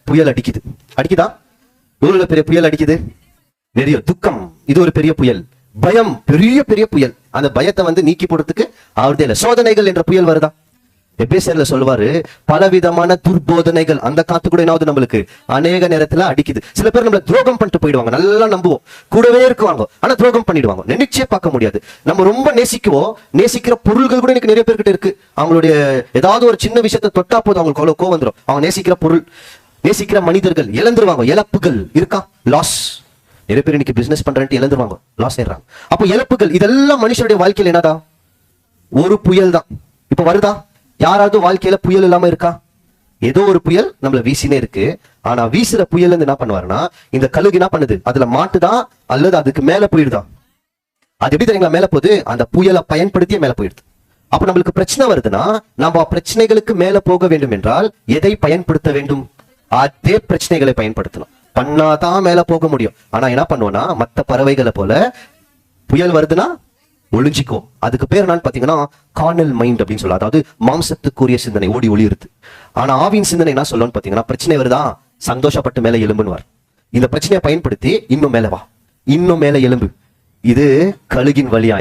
புயல் அடிக்குது. அடிக்குதா? எவ்வளவு பெரிய புயல் அடிக்குது? நிறைய துக்கம், இது ஒரு பெரிய புயல். பயம், பெரிய பெரிய புயல். அந்த பயத்தை நீக்கி போடுறதுக்கு ஆவதே இல்லை. சோதனைகள் என்ற புயல் வருதா? எபேசியர்ல சொல்லுவாரு, பலவிதமான துர்போதனைகள், அந்த காத்து கூட என்னாவது நம்மளுக்கு அநேக நேரத்துல அடிக்குது. சில பேர் நம்மள துரோகம் பண்ணிட்டு போயிடுவாங்க. நல்லா நம்புவோம், கூடவே இருக்குவாங்க, ஆனா துரோகம் பண்ணிடுவாங்க. நினைச்சே பார்க்க முடியாது. நம்ம ரொம்ப நேசிக்குவோம், நேசிக்கிற பொருள்கள் கூட எனக்கு நிறைய பேர்கிட்ட இருக்கு. அவங்களுடைய ஏதாவது ஒரு சின்ன விஷயத்தை தொட்டா போதும் அவங்களுக்கு அவ்வளவு கோவம் வந்துடும். அவங்க நேசிக்கிற பொருள், நேசிக்கிற மனிதர்கள் இழந்துருவாங்க. இழப்புகள் இருக்கா? லாஸ். நிறைய பேர் இன்னைக்கு பிசினஸ் பண்றேன்ட்டு இழந்துருவாங்க, லாஸ் ஆயிடுறாங்க. அப்போ இழப்புகள், இதெல்லாம் மனுஷனுடைய வாழ்க்கையில் என்னடா? ஒரு புயல் தான். இப்ப வருதா? யாராவது வாழ்க்கையில புயல் இல்லாம இருக்கா? ஏதோ ஒரு புயல் நம்மள வீசினே இருக்கு. ஆனா வீசுற புயல் என்ன பண்ணுவாருன்னா, இந்த கழுகு என்ன பண்ணுது? அதுல மாட்டுதா அல்லது அதுக்கு மேல போயிடுதா? அது எப்படி தெரியுங்களா மேல போகுது? அந்த புயலை பயன்படுத்தியே மேல போயிடுது. அப்ப நம்மளுக்கு பிரச்சனை வருதுன்னா, நம்ம பிரச்சனைகளுக்கு மேல போக வேண்டும் என்றால் எதை பயன்படுத்த வேண்டும்? அதே பிரச்சனைகளை பயன்படுத்தணும். பண்ணாதான் மேல போக முடியும். ஆனா என்ன பண்ணுவோம்னா, மற்ற பறவைகளை போல புயல் வருதுன்னா ஒளிஞ்சிக்கோ. அதுக்கு பேர் என்னன்னு பாத்தீங்கன்னா கார்னல் மைண்ட் அப்படின்னு சொல்ல, அதாவது மாம்சத்துக்குரிய சிந்தனை ஓடி ஒளிருது. ஆனா ஆவின் சிந்தனை என்ன சொல்லணும்னு பாத்தீங்கன்னா, பிரச்சனை வருதா, சந்தோஷப்பட்டு மேல எலும்புன்னு. இந்த பிரச்சனையை பயன்படுத்தி இன்னும் மேல வா, இன்னும் மேல எலும்பு. இது கழுகின் வழியா.